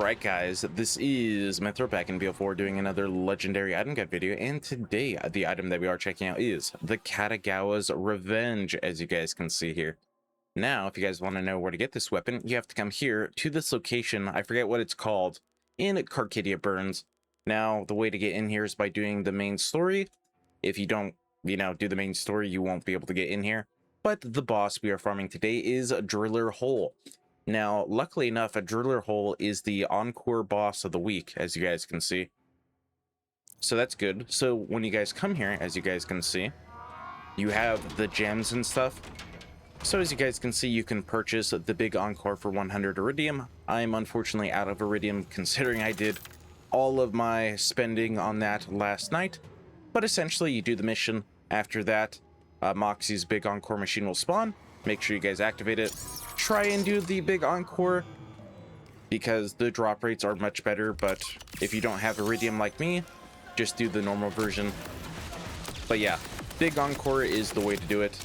Alright guys, this is Mithril back in BO4 doing another legendary item guide video, and today the item that we are checking out is the Katagawa's Revenge, as you guys can see here. Now, if you guys want to know where to get this weapon, you have to come here to this location, I forget what it's called, in Carcadia Burns. Now, the way to get in here is by doing the main story. If you don't, do the main story, you won't be able to get in here. But the boss we are farming today is Driller Hole. Now, luckily enough, a Driller Hole is the Encore boss of the week, as you guys can see. So that's good. So when you guys come here, as you guys can see, you have the gems and stuff. So as you guys can see, you can purchase the big Encore for 100 Iridium. I'm unfortunately out of Iridium, considering I did all of my spending on that last night. But essentially, you do the mission. After that, Moxie's big Encore machine will spawn. Make sure you guys activate it. Try and do the big Encore because the drop rates are much better, but if you don't have Iridium like me, just do the normal version. But yeah, big Encore is the way to do it.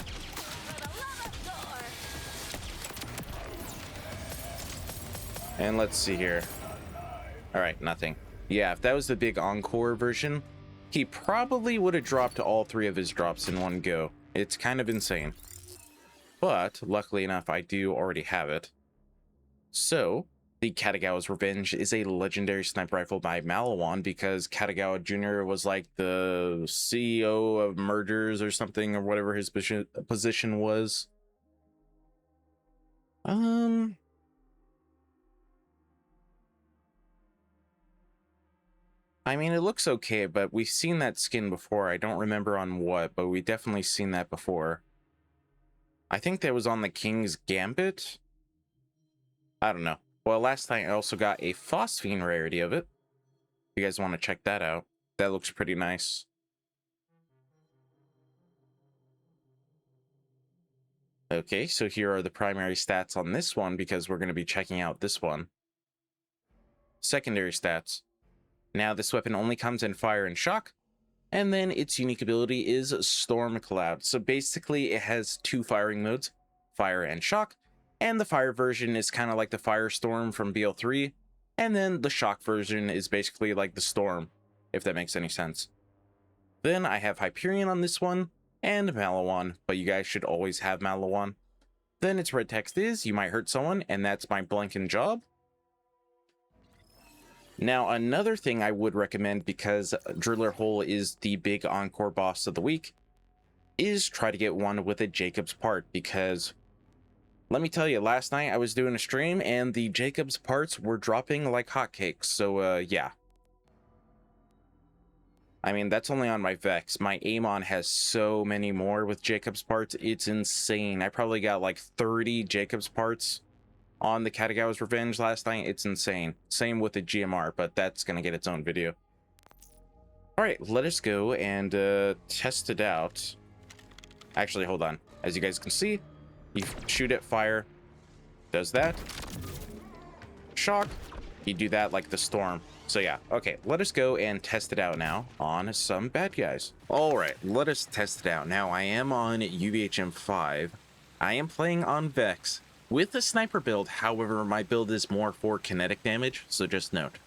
And let's see here. All right, nothing. Yeah, if that was the big Encore version, he probably would have dropped all 3 of his drops in one go. It's kind of insane. But luckily enough, I do already have it. So the Katagawa's Revenge is a legendary sniper rifle by Malawan, because Katagawa Jr. was like the CEO of mergers or something, or whatever his position was. I mean, it looks okay, but we've seen that skin before. I don't remember on what, but we definitely seen that before. I think that was on the King's Gambit. I don't know. Well, last night I also got a Phosphine rarity of it. If you guys want to check that out. That looks pretty nice. Okay, so here are the primary stats on this one, because we're going to be checking out this one. Secondary stats. Now, this weapon only comes in fire and shock. And then its unique ability is Storm Cloud. So basically it has 2 firing modes, fire and shock. And the fire version is kind of like the Firestorm from BO3. And then the shock version is basically like the Storm, if that makes any sense. Then I have Hyperion on this one and Malawan, but you guys should always have Malawan. Then its red text is, you might hurt someone, and that's my blanking job. Now, another thing I would recommend, because Driller Hole is the big Encore boss of the week, is try to get one with a Jacob's part, because let me tell you, last night I was doing a stream and the Jacob's parts were dropping like hotcakes. So yeah. I mean, that's only on my Vex. My Amon has so many more with Jacob's parts. It's insane. I probably got like 30 Jacob's parts on the Katagawa's Revenge last night. It's insane. Same with the GMR, but that's gonna get its own video. All right, let us go and test it out. Actually, hold on. As you guys can see, you shoot it, fire, does that. Shock, you do that like the Storm. So yeah, okay, let us go and test it out now on some bad guys. All right, let us test it out. Now, I am on UVHM 5. I am playing on Vex with the sniper build. However, my build is more for kinetic damage, so just note.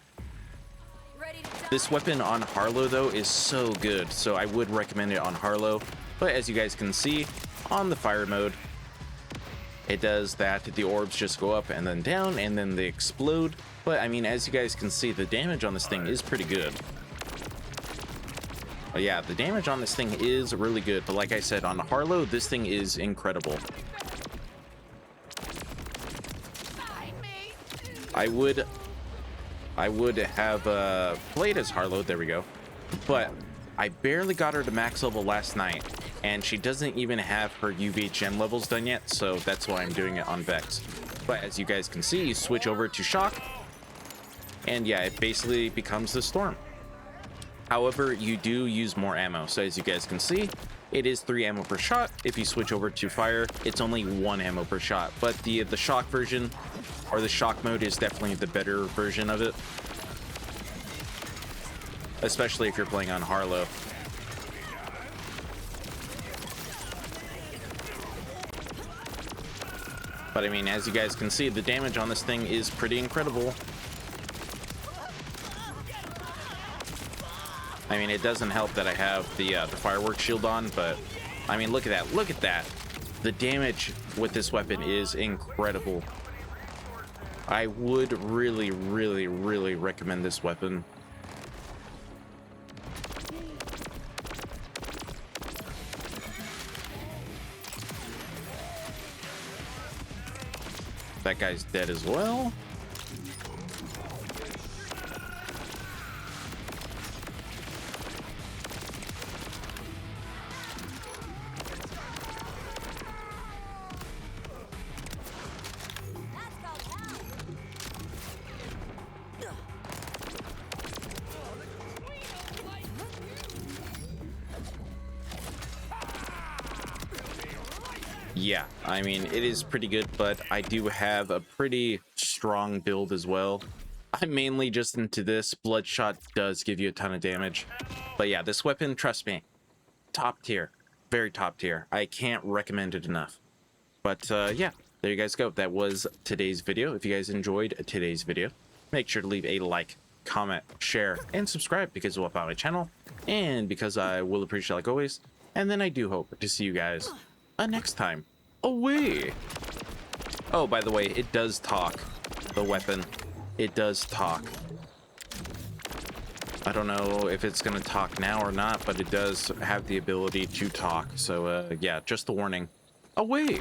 This weapon on Harlow, though, is so good, so I would recommend it on Harlow. But as you guys can see, on the fire mode, it does that. The orbs just go up and then down, and then they explode. But, I mean, as you guys can see, the damage on this thing is pretty good. But yeah, the damage on this thing is really good. But like I said, on Harlow, this thing is incredible. I would have played as Harlow, there we go, but I barely got her to max level last night, and she doesn't even have her UVHM levels done yet, so that's why I'm doing it on Vex. But as you guys can see, you switch over to Shock, and yeah, it basically becomes the Storm. However, you do use more ammo, so as you guys can see, it is 3 ammo per shot. If you switch over to fire, it's only 1 ammo per shot. But the shock version, or the shock mode, is definitely the better version of it. Especially if you're playing on Harlow. But I mean, as you guys can see, the damage on this thing is pretty incredible. I mean, it doesn't help that I have the fireworks shield on, but I mean, look at that. Look at that. The damage with this weapon is incredible. I would really, really, really recommend this weapon. That guy's dead as well. Yeah, I mean, it is pretty good, but I do have a pretty strong build as well. I'm mainly just into this. Bloodshot does give you a ton of damage. But yeah, this weapon, trust me, top tier. Very top tier. I can't recommend it enough. But yeah, there you guys go. That was today's video. If you guys enjoyed today's video, make sure to leave a like, comment, share, and subscribe because it will help out my channel. And because I will appreciate it like always. And then I do hope to see you guys next time. Away. Oh, by the way, it does talk. The weapon, it does talk. I don't know if it's gonna talk now or not, but it does have the ability to talk. So yeah, just a warning. Away.